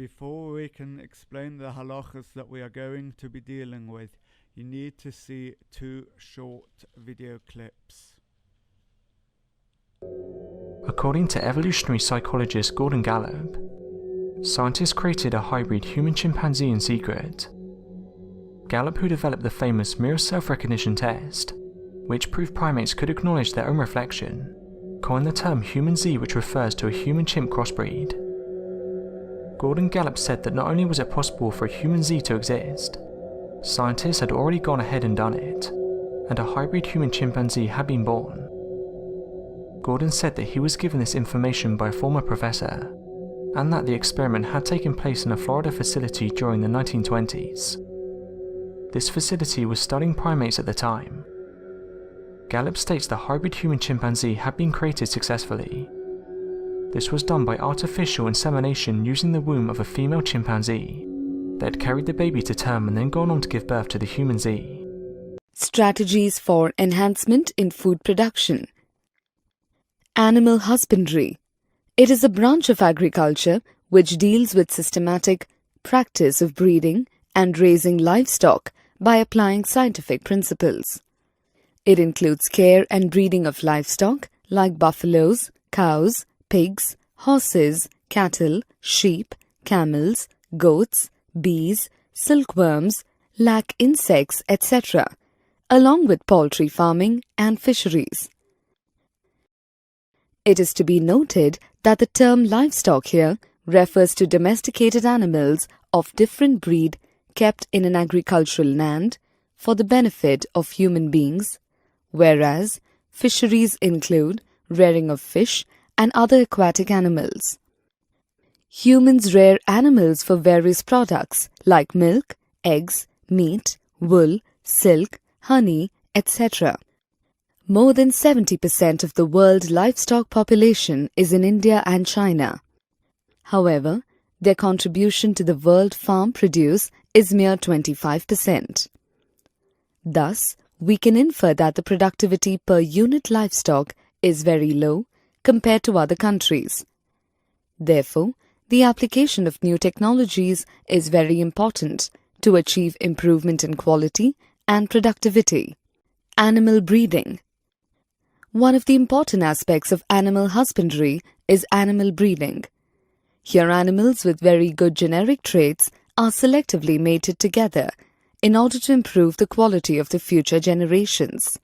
Before we can explain the halachas that we are going to be dealing with, you need to see two short video clips. According to evolutionary psychologist Gordon Gallup, scientists created a hybrid human-chimpanzee in secret. Gallup, who developed the famous mirror self-recognition test, which proved primates could acknowledge their own reflection, coined the term human Z, which refers to a human-chimp crossbreed. Gordon Gallup said that not only was it possible for a human Z to exist, scientists had already gone ahead and done it, and a hybrid human-chimpanzee had been born. Gordon said that he was given this information by a former professor, and that the experiment had taken place in a Florida facility during the 1920s. This facility was studying primates at the time. Gallup states the hybrid human-chimpanzee had been created successfully. This was done by artificial insemination using the womb of a female chimpanzee. They had carried the baby to term and then gone on to give birth to the human Z. Strategies for enhancement in food production. Animal husbandry. It is a branch of agriculture which deals with systematic practice of breeding and raising livestock by applying scientific principles. It includes care and breeding of livestock like buffaloes, cows, pigs, horses, cattle, sheep, camels, goats, bees, silkworms, lac insects, etc., along with poultry farming and fisheries. It is to be noted that the term livestock here refers to domesticated animals of different breed kept in an agricultural land for the benefit of human beings, whereas fisheries include rearing of fish and other aquatic animals. Humans rear animals for various products like milk, eggs, meat, wool, silk, honey, etc. More than 70% of the world livestock population is in India and China. However, their contribution to the world farm produce is mere 25%. Thus, we can infer that the productivity per unit livestock is very low compared to other countries. Therefore, the application of new technologies is very important to achieve improvement in quality and productivity. Animal breeding. One of the important aspects of animal husbandry is animal breeding. Here, animals with very good generic traits are selectively mated together in order to improve the quality of the future generations.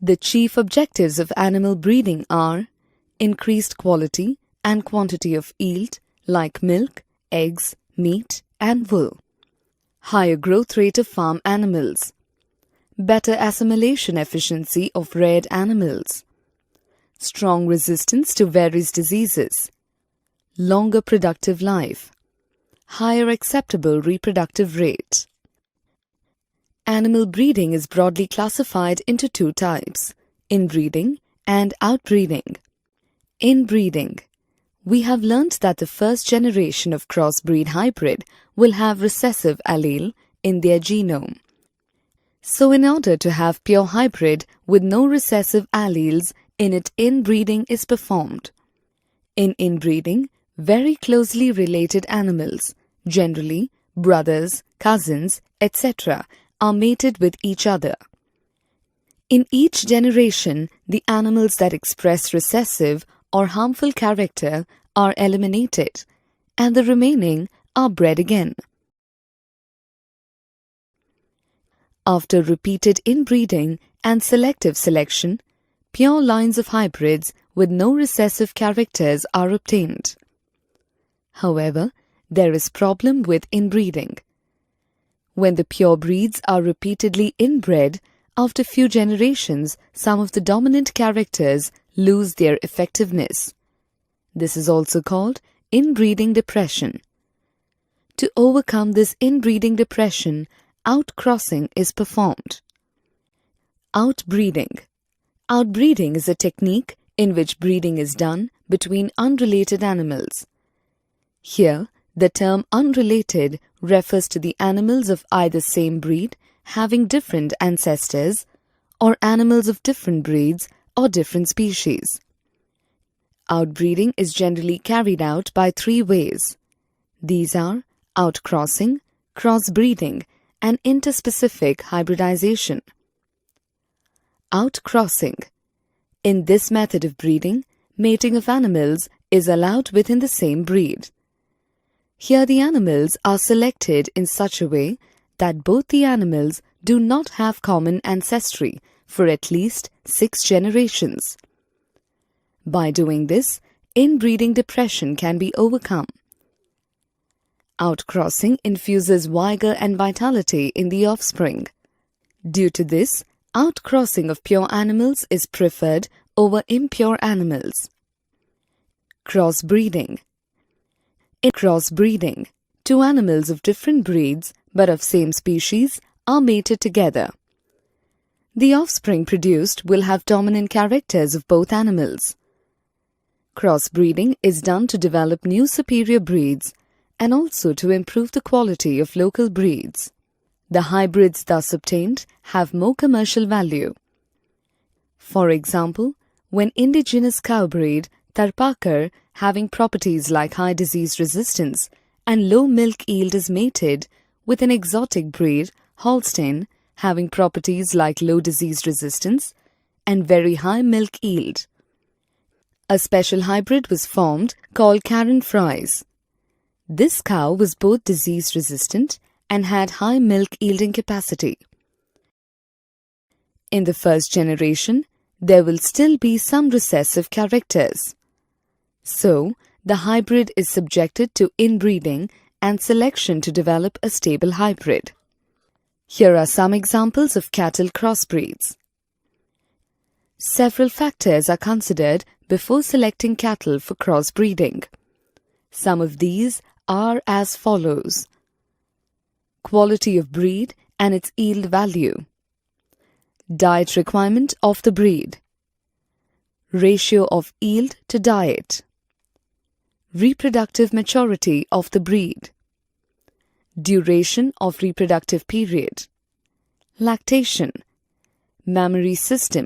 The chief objectives of animal breeding are increased quality and quantity of yield like milk, eggs, meat, and wool, higher growth rate of farm animals, better assimilation efficiency of reared animals, strong resistance to various diseases, longer productive life, higher acceptable reproductive rate. Animal breeding is broadly classified into two types, inbreeding and outbreeding. Inbreeding. We have learnt that the first generation of crossbreed hybrid will have recessive allele in their genome. So in order to have pure hybrid with no recessive alleles in it, inbreeding is performed. In inbreeding, very closely related animals, generally brothers, cousins, etc., are mated with each other. In each generation, the animals that express recessive or harmful character are eliminated, and the remaining are bred again. After repeated inbreeding and selective selection, pure lines of hybrids with no recessive characters are obtained. However, there is problem with inbreeding. When the pure breeds are repeatedly inbred, after few generations, some of the dominant characters lose their effectiveness. This is also called inbreeding depression. To overcome this inbreeding depression, outcrossing is performed. Outbreeding. Outbreeding is a technique in which breeding is done between unrelated animals. Here, the term unrelated refers to the animals of either same breed having different ancestors or animals of different breeds or different species. Outbreeding is generally carried out by three ways: These are outcrossing, crossbreeding, and interspecific hybridization. Outcrossing. In this method of breeding, mating of animals is allowed within the same breed. Here the animals are selected in such a way that both the animals do not have common ancestry for at least 6 generations. By doing this, inbreeding depression can be overcome. Outcrossing infuses vigor and vitality in the offspring. Due to this, outcrossing of pure animals is preferred over impure animals. Crossbreeding. In crossbreeding, 2 animals of different breeds but of same species are mated together. The offspring produced will have dominant characters of both animals. Crossbreeding is done to develop new superior breeds and also to improve the quality of local breeds. The hybrids thus obtained have more commercial value. For example, when indigenous cow breed Tarpakar having properties like high disease resistance and low milk yield is mated with an exotic breed Holstein having properties like low disease resistance and very high milk yield. A special hybrid was formed called Karen Fries. This cow was both disease resistant and had high milk yielding capacity. In the first generation, there will still be some recessive characters. So, the hybrid is subjected to inbreeding and selection to develop a stable hybrid. Here are some examples of cattle crossbreeds. Several factors are considered before selecting cattle for crossbreeding. Some of these are as follows: quality of breed and its yield value, diet requirement of the breed, ratio of yield to diet, reproductive maturity of the breed, duration of reproductive period, lactation, mammary system,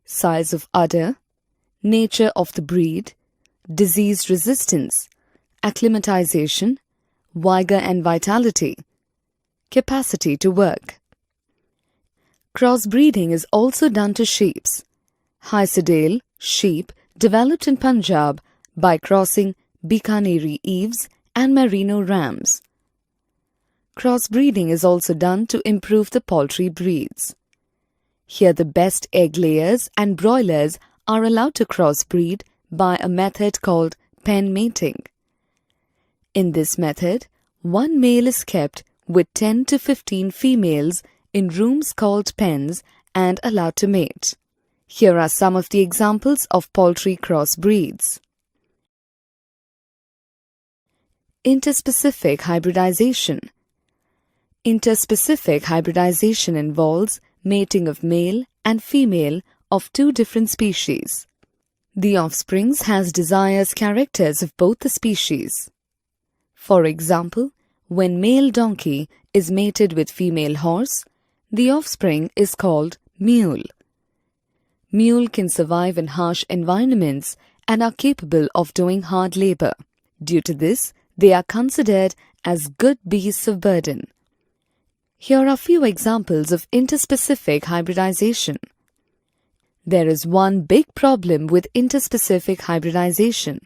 size of udder, nature of the breed, disease resistance, acclimatization, vigor and vitality, capacity to work. Crossbreeding is also done to sheep. Hyserdale sheep developed in Punjab by crossing Bikaneri eves and Merino rams. Crossbreeding is also done to improve the poultry breeds. Here the best egg layers and broilers are allowed to crossbreed by a method called pen mating. In this method, one male is kept with 10 to 15 females in rooms called pens and allowed to mate. Here are some of the examples of poultry crossbreeds. Interspecific hybridization. Interspecific hybridization involves mating of male and female of 2 different species. The offspring has desires characters of both the species. For example, when male donkey is mated with female horse, the offspring is called mule. Mule can survive in harsh environments and are capable of doing hard labor. Due to this, they are considered as good beasts of burden. Here are few examples of interspecific hybridization. There is one big problem with interspecific hybridization.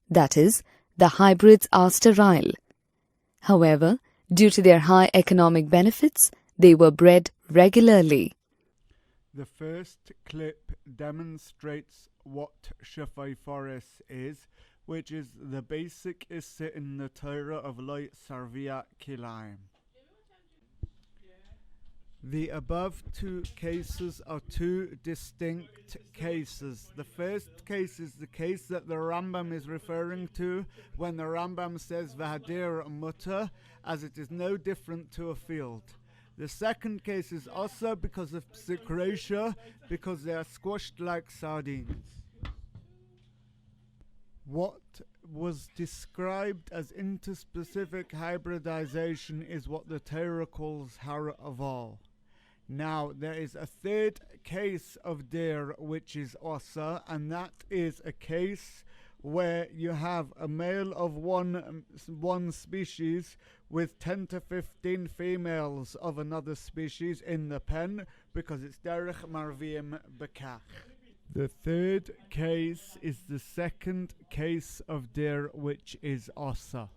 That is, the hybrids are sterile. However, due to their high economic benefits, they were bred regularly. The first clip demonstrates what Shafai Forest is, which is the basic issa in the Torah of Light Sarvia Kilaim. The above 2 cases are 2 distinct cases. The first case is the case that the Rambam is referring to when the Rambam says Vahadir Mutter, as it is no different to a field. The second case is also because of Psikresha, because they are squashed like sardines. What was described as interspecific hybridization is what the Torah calls Hara Aval. Now, there is a third case of dir which is Osa, and that is a case where you have a male of one species with 10 to 15 females of another species in the pen, because it's derech marvim bekach. The third case is the second case of dir, which is osa.